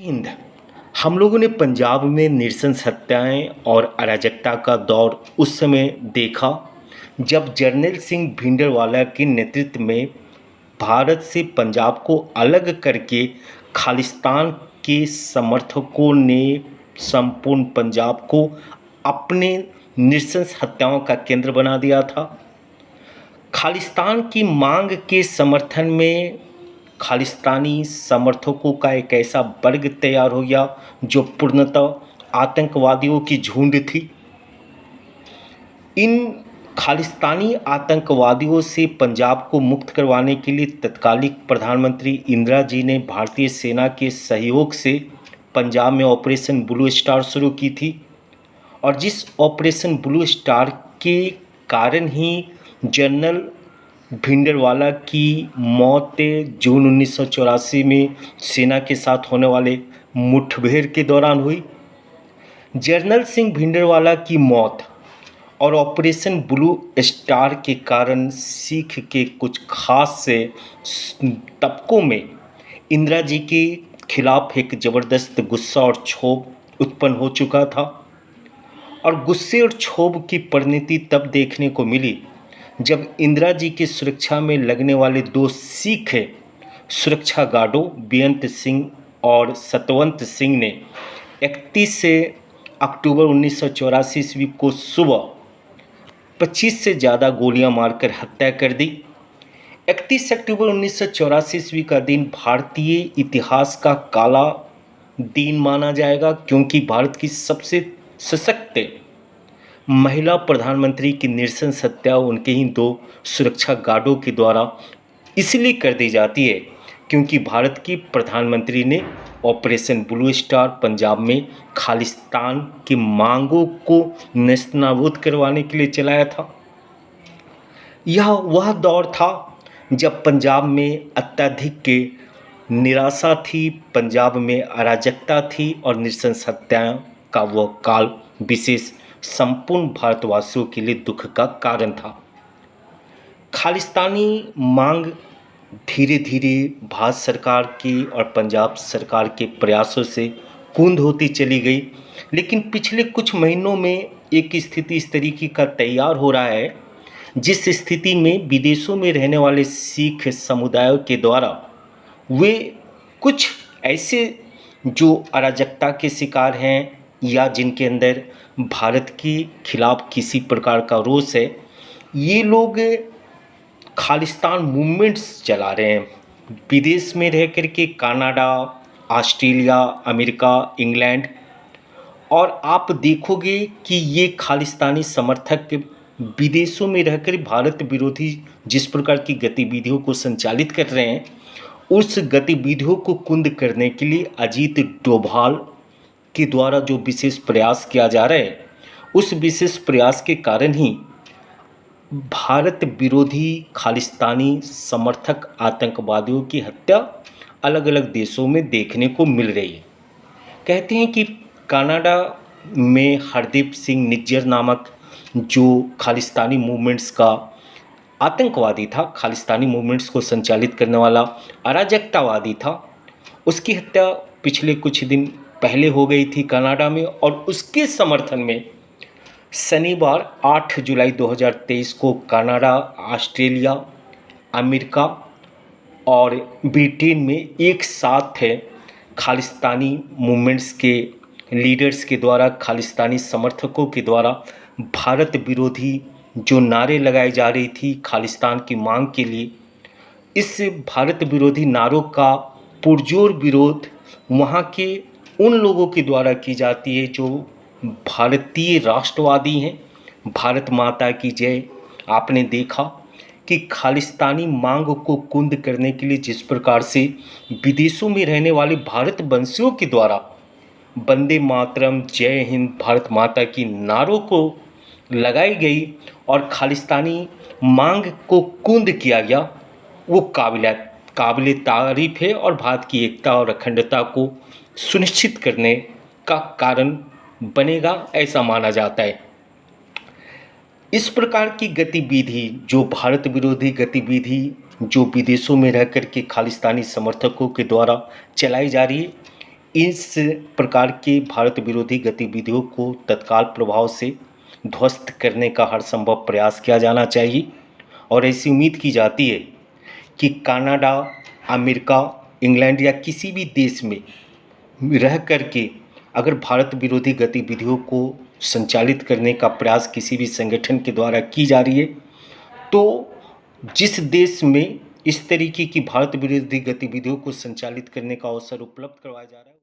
हिंद। हम लोगों ने पंजाब में नृशंस हत्याएं और अराजकता का दौर उस समय देखा जब जर्नैल सिंह भिंडरवाला के नेतृत्व में भारत से पंजाब को अलग करके खालिस्तान के समर्थकों ने संपूर्ण पंजाब को अपने नृशंस हत्याओं का केंद्र बना दिया था। खालिस्तान की मांग के समर्थन में खालिस्तानी समर्थकों का एक ऐसा वर्ग तैयार हो गया जो पूर्णतः आतंकवादियों की झुंड थी। इन खालिस्तानी आतंकवादियों से पंजाब को मुक्त करवाने के लिए तत्कालीन प्रधानमंत्री इंदिरा जी ने भारतीय सेना के सहयोग से पंजाब में ऑपरेशन ब्लू स्टार शुरू की थी और जिस ऑपरेशन ब्लू स्टार के कारण ही जनरल भिंडरवाला की मौत जून 1984 में सेना के साथ होने वाले मुठभेड़ के दौरान हुई। जनरल सिंह भिंडरवाला की मौत और ऑपरेशन ब्लू स्टार के कारण सिख के कुछ खास से तबकों में इंदिरा जी के खिलाफ एक ज़बरदस्त गुस्सा और क्षोभ उत्पन्न हो चुका था और गुस्से और क्षोभ की परिणति तब देखने को मिली जब इंदिरा जी की सुरक्षा में लगने वाले दो सिख सुरक्षा गार्डों बेअंत सिंह और सतवंत सिंह ने 31 अक्टूबर 1984 ईस्वी को सुबह 25 से ज़्यादा गोलियां मारकर हत्या कर दी। 31 अक्टूबर 1984 ईस्वी का दिन भारतीय इतिहास का काला दिन माना जाएगा क्योंकि भारत की सबसे सशक्त महिला प्रधानमंत्री की नृशंस हत्या उनके ही दो सुरक्षा गार्डों के द्वारा इसलिए कर दी जाती है क्योंकि भारत की प्रधानमंत्री ने ऑपरेशन ब्लू स्टार पंजाब में खालिस्तान की मांगों को नेस्तनाबूद करवाने के लिए चलाया था। यह वह दौर था जब पंजाब में अत्यधिक निराशा थी, पंजाब में अराजकता थी और नृशंस हत्याओं का वह काल विशेष संपूर्ण भारतवासियों के लिए दुख का कारण था। खालिस्तानी मांग धीरे धीरे भारत सरकार की और पंजाब सरकार के प्रयासों से कूंद होती चली गई, लेकिन पिछले कुछ महीनों में एक स्थिति इस तरीके का तैयार हो रहा है जिस स्थिति में विदेशों में रहने वाले सिख समुदायों के द्वारा वे कुछ ऐसे जो अराजकता के शिकार हैं या जिनके अंदर भारत के खिलाफ किसी प्रकार का रोष है, ये लोग खालिस्तान मूवमेंट्स चला रहे हैं। विदेश में रह कर के कनाडा, ऑस्ट्रेलिया, अमेरिका, इंग्लैंड, और आप देखोगे कि ये खालिस्तानी समर्थक विदेशों में रहकर भारत विरोधी जिस प्रकार की गतिविधियों को संचालित कर रहे हैं, उस गतिविधियों को कुंद करने के लिए अजीत डोभाल के द्वारा जो विशेष प्रयास किया जा रहा है, उस विशेष प्रयास के कारण ही भारत विरोधी खालिस्तानी समर्थक आतंकवादियों की हत्या अलग अलग देशों में देखने को मिल रही है। कहते हैं कि कनाडा में हरदीप सिंह निज्जर नामक जो खालिस्तानी मूवमेंट्स का आतंकवादी था, खालिस्तानी मूवमेंट्स को संचालित करने वाला अराजकतावादी था, उसकी हत्या पिछले कुछ दिन पहले हो गई थी कनाडा में और उसके समर्थन में शनिवार 8 जुलाई 2023 को कनाडा, ऑस्ट्रेलिया, अमेरिका और ब्रिटेन में एक साथ खालिस्तानी मूवमेंट्स के लीडर्स के द्वारा, खालिस्तानी समर्थकों के द्वारा भारत विरोधी जो नारे लगाई जा रही थी खालिस्तान की मांग के लिए, इस भारत विरोधी नारों का पुरजोर विरोध वहाँ के उन लोगों के द्वारा की जाती है जो भारतीय राष्ट्रवादी हैं। भारत माता की जय। आपने देखा कि खालिस्तानी मांग को कुंद करने के लिए जिस प्रकार से विदेशों में रहने वाले भारतवंशियों के द्वारा वंदे मातरम, जय हिंद, भारत माता की नारों को लगाई गई और खालिस्तानी मांग को कुंद किया गया, वो काबिल तारीफ है और भारत की एकता और अखंडता को सुनिश्चित करने का कारण बनेगा, ऐसा माना जाता है। इस प्रकार की गतिविधि जो भारत विरोधी गतिविधि जो विदेशों में रह कर के खालिस्तानी समर्थकों के द्वारा चलाई जा रही है, इस प्रकार के भारत विरोधी गतिविधियों को तत्काल प्रभाव से ध्वस्त करने का हर संभव प्रयास किया जाना चाहिए और ऐसी उम्मीद की जाती है कि कनाडा, अमेरिका, इंग्लैंड या किसी भी देश में रह करके अगर भारत विरोधी गतिविधियों को संचालित करने का प्रयास किसी भी संगठन के द्वारा की जा रही है, तो जिस देश में इस तरीके की भारत विरोधी गतिविधियों को संचालित करने का अवसर उपलब्ध करवाया जा रहा है।